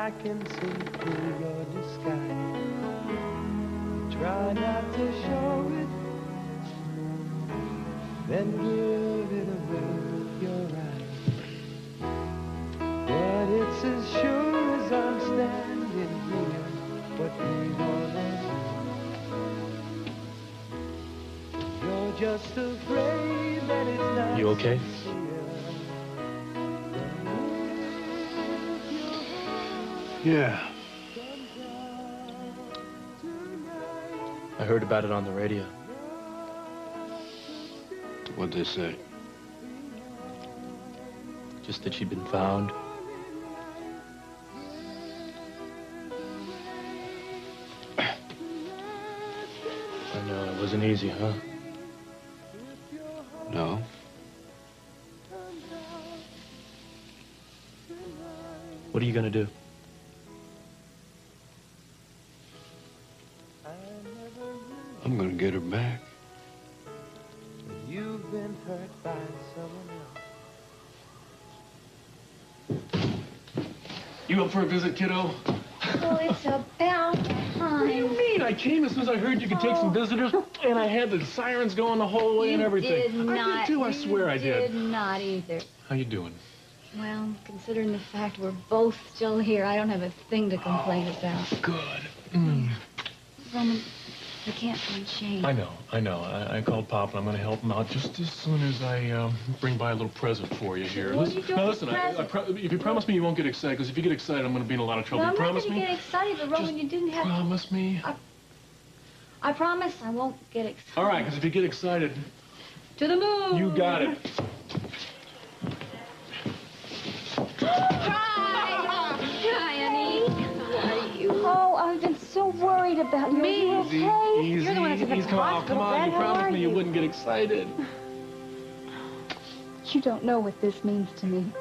I can see through your disguise. Try not to show it, then give it away with your eyes. But it's as sure as I'm standing here, what we gonna do? You're just afraid that it's not. You okay? Yeah. I heard about it on the radio. What'd they say? Just that she'd been found. I know, it wasn't easy, huh? No. What are you gonna do? I'm gonna get her back. You've been hurt by someone else. You up for a visit, kiddo? Well, it's about time. What do you mean? I came as soon as I heard you could take some visitors, and I had the sirens going the whole way and everything. Did not. I did too, I swear I did. Did not either. How you doing? Well, considering the fact we're both still here, I don't have a thing to complain about. Good. Roman, we can't find Shane. I know. I called Pop, and I'm going to help him out just as soon as I bring by a little present for you here. What are you doing Now, with listen, if you promise me you won't get excited, because if you get excited, I'm going to be in a lot of trouble. No, I'm You not promise going to me? get excited, but Roman, Just you didn't have... Promise me? I promise I won't get excited. All right, because if you get excited... To the moon! You got it. Hi, honey. How are you? Oh, I've been so worried about you. Me? Are you okay? Easy, You're the one that's at the come on, hospital, come on. Ben. You How promised are me you wouldn't get excited. You don't know what this means to me.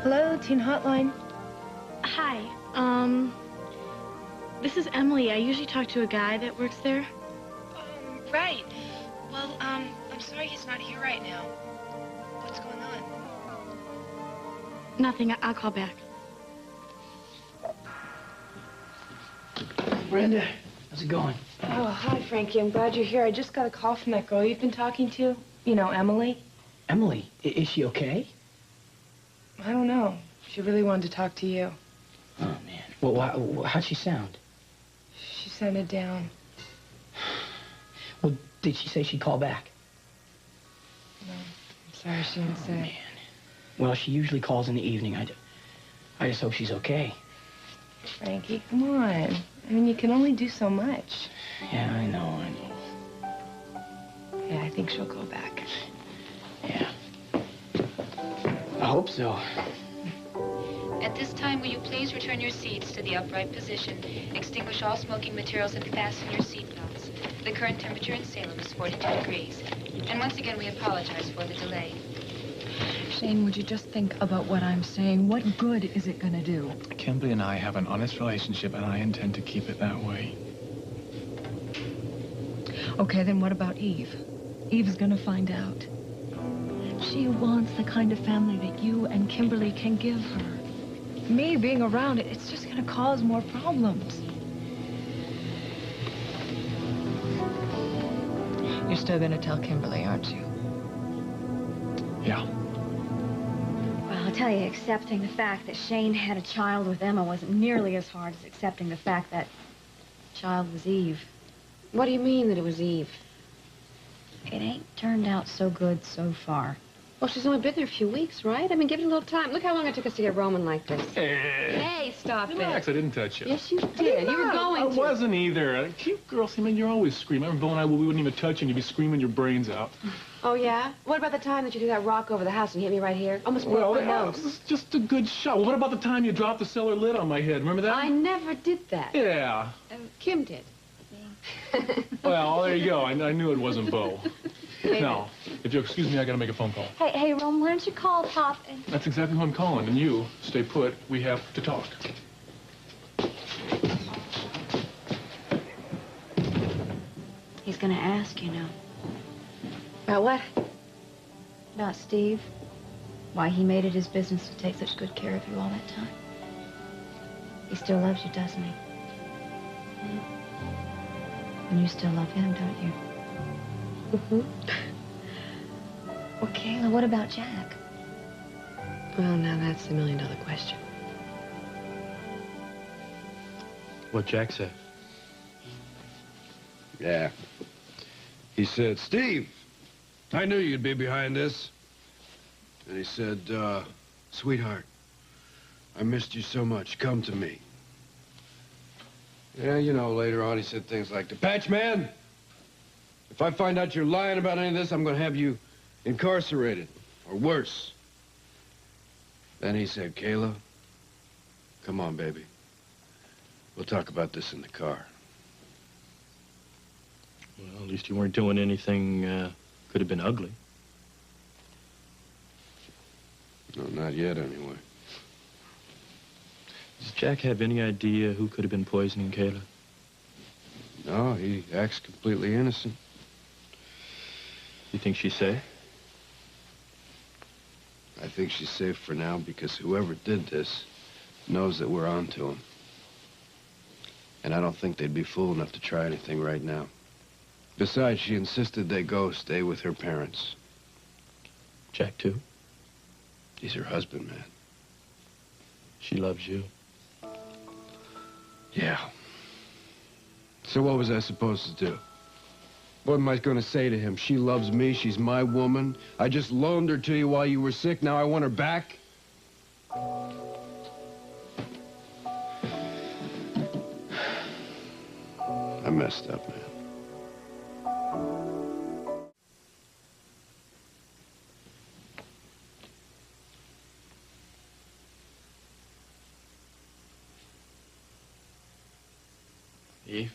Hello, Teen Hotline. Hi, this is Emily. I usually talk to a guy that works there. Right. Well, I'm sorry he's not here right now. What's going on? Nothing. I'll call back. Brenda, how's it going? Oh, hi, Frankie. I'm glad you're here. I just got a call from that girl you've been talking to. You know, Emily. Emily, is she okay? I don't know. She really wanted to talk to you. Oh, man. Well, how'd she sound? She sounded down. Well, did she say she'd call back? No, I'm sorry she didn't say. Man. Well, she usually calls in the evening. I just hope she's okay. Frankie, come on. I mean, you can only do so much. Yeah, I know. Yeah, I think she'll go back. Yeah. I hope so. At this time, will you please return your seats to the upright position, extinguish all smoking materials, and fasten your seatbelts. The current temperature in Salem is 42 degrees. And once again, we apologize for the delay. Shane, would you just think about what I'm saying? What good is it gonna do? Kimberly and I have an honest relationship, and I intend to keep it that way. Okay, then what about Eve? Eve's gonna find out. She wants the kind of family that you and Kimberly can give her. Me being around it, it's just gonna cause more problems. You're still gonna tell Kimberly, aren't you? Yeah. Well, I'll tell you, accepting the fact that Shane had a child with Emma wasn't nearly as hard as accepting the fact that child was Eve. What do you mean that it was Eve? It ain't turned out so good so far. Well, she's only been there a few weeks, right? I mean, give it a little time. Look how long it took us to get Roman like this. Hey, stop Relax, I didn't touch you. Yes, you did. You were going to. I wasn't either. Cute girl, see, man, you're always screaming. I remember Bill and I, we wouldn't even touch you, and you'd be screaming your brains out. Oh, yeah? What about the time that you threw that rock over the house and hit me right here? Almost broke my nose. This is just a good shot. Well, what about the time you dropped the cellar lid on my head? Remember that? I never did that. Yeah. Kim did. Well, there you go. I knew it wasn't Bo. Now, if you'll excuse me, I gotta make a phone call. Hey, Rome, why don't you call Pop and... That's exactly who I'm calling, and you, stay put. We have to talk. He's gonna ask, you know. About what? About Steve. Why he made it his business to take such good care of you all that time. He still loves you, doesn't he? And you still love him, don't you? Mm-hmm. Well, Kayla, what about Jack? Well, now that's the million-dollar question. What Jack said? Yeah. He said, Steve, I knew you'd be behind this. And he said, sweetheart, I missed you so much. Come to me. Yeah, you know, later on he said things like, Patch Man, if I find out you're lying about any of this, I'm going to have you incarcerated, or worse. Then he said, Kayla, come on, baby. We'll talk about this in the car. Well, at least you weren't doing anything could have been ugly. No, not yet, anyway. Does Jack have any idea who could have been poisoning Kayla? No, he acts completely innocent. You think she's safe? I think she's safe for now because whoever did this knows that we're on to him. And I don't think they'd be fool enough to try anything right now. Besides, she insisted they go stay with her parents. Jack, too? He's her husband, man. She loves you. Yeah. So what was I supposed to do? What am I going to say to him? She loves me. She's my woman. I just loaned her to you while you were sick. Now I want her back? I messed up, man. Eve?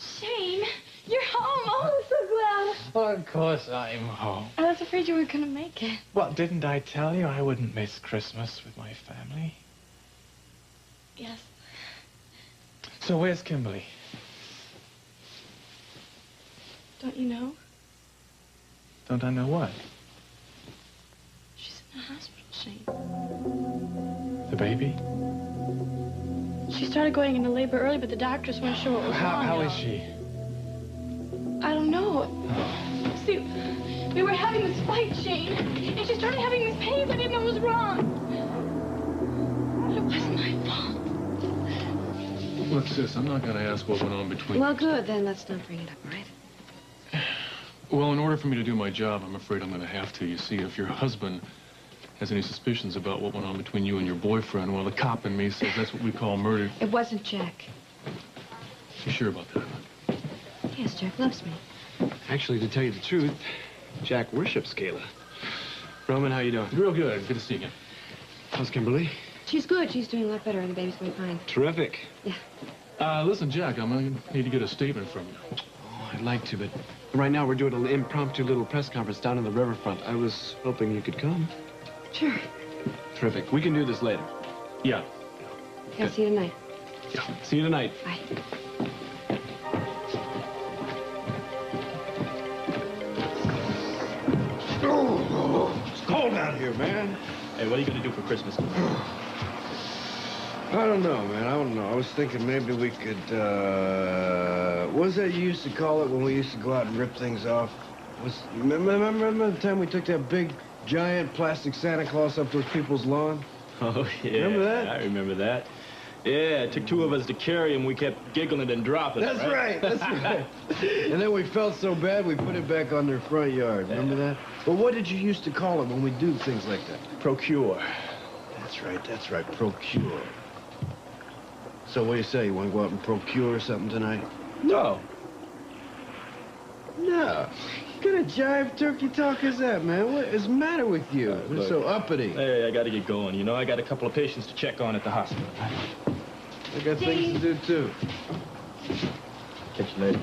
Shane, you're home. Oh, I'm so glad. Well, of course I'm home. I was afraid you weren't going to make it. Well, didn't I tell you I wouldn't miss Christmas with my family? Yes. So where's Kimberly? Don't you know? Don't I know what? She's in the hospital, Shane. The baby? She started going into labor early, but the doctors weren't sure what was wrong. How is she? I don't know. See, we were having this fight, Shane, and she started having these pains. I didn't know what was wrong. It wasn't my fault. Look, sis, I'm not going to ask what went on between Well, good. Then let's not bring it up, all right? Well, in order for me to do my job, I'm afraid I'm going to have to. You see, if your husband has any suspicions about what went on between you and your boyfriend, well, the cop in me says that's what we call murder. It wasn't Jack. You sure about that? Yes, Jack loves me. Actually, to tell you the truth, Jack worships Kayla. Roman, how you doing? Real good. Good to see you again. How's Kimberly? She's good. She's doing a lot better, and the baby's going fine. Terrific. Yeah. Listen, Jack, I'm going to need to get a statement from you. Oh, I'd like to, but right now we're doing an impromptu little press conference down in the riverfront. I was hoping you could come. Sure. Terrific. We can do this later. Yeah. Okay, I'll see you tonight. Yeah. See you tonight. Bye. Oh, it's cold out here, man. Hey, what are you going to do for Christmas? I don't know, man. I don't know. I was thinking maybe we could, what was that you used to call it when we used to go out and rip things off? Remember the time we took that big, giant plastic Santa Claus up those people's lawn? Oh, yeah. Remember that? I remember that. Yeah, it took two of us to carry him. We kept giggling and dropping. That's right. That's right. And then we felt so bad, we put it back on their front yard. Remember that? Well, what did you used to call it when we do things like that? Procure. That's right. That's right. Procure. So what do you say? You want to go out and procure something tonight? No. No. What kind of jive turkey talk is that, man? What is the matter with you? You're Look, so uppity. Hey, I gotta get going. You know, I got a couple of patients to check on at the hospital. I got things to do, too. Catch you later.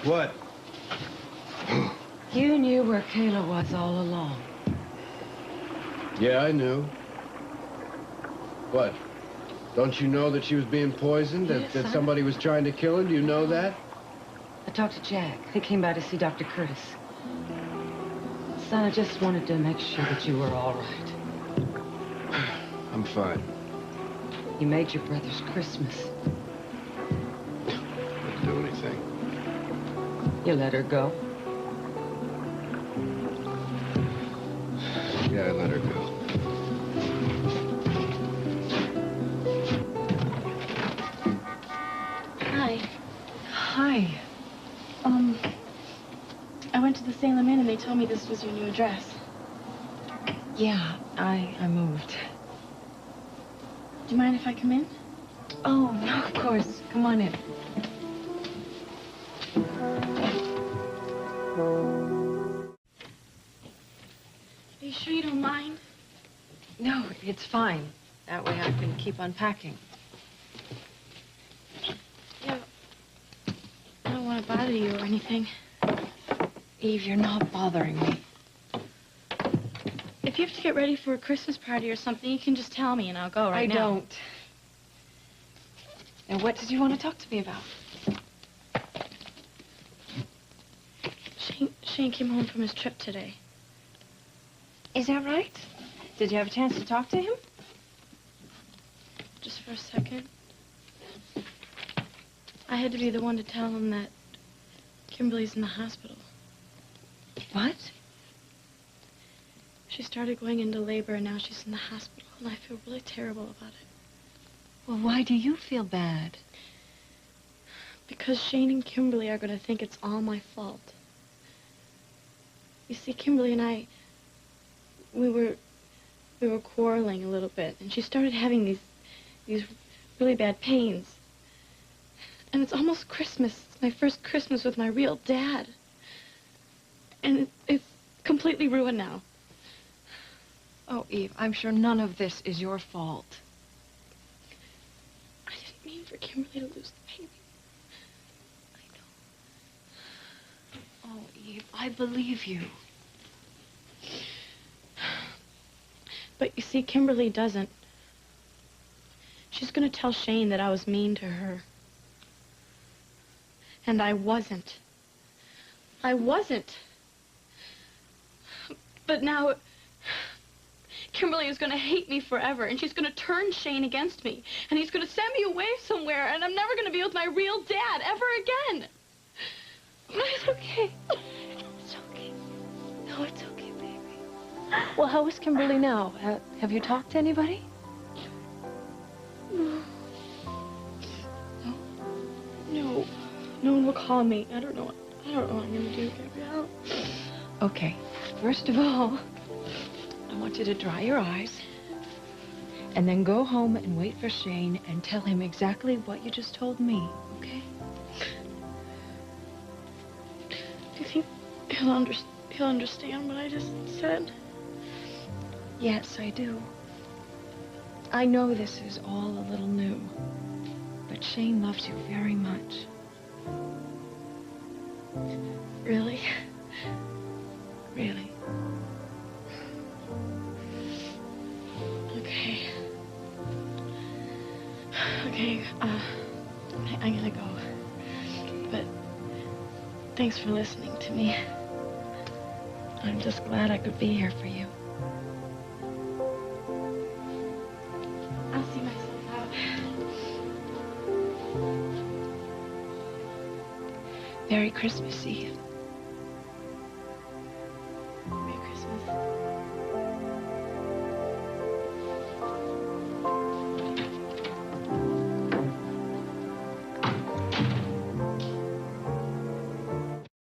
What? You knew where Kayla was all along. Yeah, I knew. What? Don't you know that she was being poisoned? Yes, That somebody was trying to kill her? Do you know that? I talked to Jack. He came by to see Dr. Curtis. Son, I just wanted to make sure that you were all right. I'm fine. You made your brother's Christmas. Didn't do anything. You let her go. Yeah, I let her go. Hi. Hi. I went to the Salem Inn and they told me this was your new address. Yeah, I moved. Do you mind if I come in? Oh, no, of course. Come on in. Are you sure you don't mind? No, it's fine. That way I can keep unpacking. Yeah. I don't want to bother you or anything. Eve, you're not bothering me. If you have to get ready for a Christmas party or something, you can just tell me and I'll go right now. I don't. Now, what did you want to talk to me about? Shane came home from his trip today. Is that right? Did you have a chance to talk to him? Just for a second. I had to be the one to tell him that Kimberly's in the hospital. What? She started going into labor and now she's in the hospital and I feel really terrible about it. Well, why do you feel bad? Because Shane and Kimberly are going to think it's all my fault. You see, Kimberly and I, we were quarreling a little bit, and she started having these really bad pains. And it's almost Christmas. It's my first Christmas with my real dad. And it's completely ruined now. Oh, Eve, I'm sure none of this is your fault. I didn't mean for Kimberly to lose the baby. Oh, Eve, I believe you. But you see, Kimberly doesn't. She's going to tell Shane that I was mean to her. And I wasn't. I wasn't. But now, Kimberly is going to hate me forever, and she's going to turn Shane against me, and he's going to send me away somewhere, and I'm never going to be with my real dad ever again. It's okay. It's okay. No, it's okay, baby. Well, how is Kimberly now? Have you talked to anybody? No. No. No one will call me. I don't know what I'm going to do, Gabrielle. Okay. First of all, I want you to dry your eyes and then go home and wait for Shane and tell him exactly what you just told me, okay? Do you think he'll understand what I just said? Yes, I do. I know this is all a little new, but Shane loves you very much. Really? Really. Okay. Okay, I'm gonna go. But thanks for listening to me. I'm just glad I could be here for you. I'll see myself out. Merry Christmas Eve.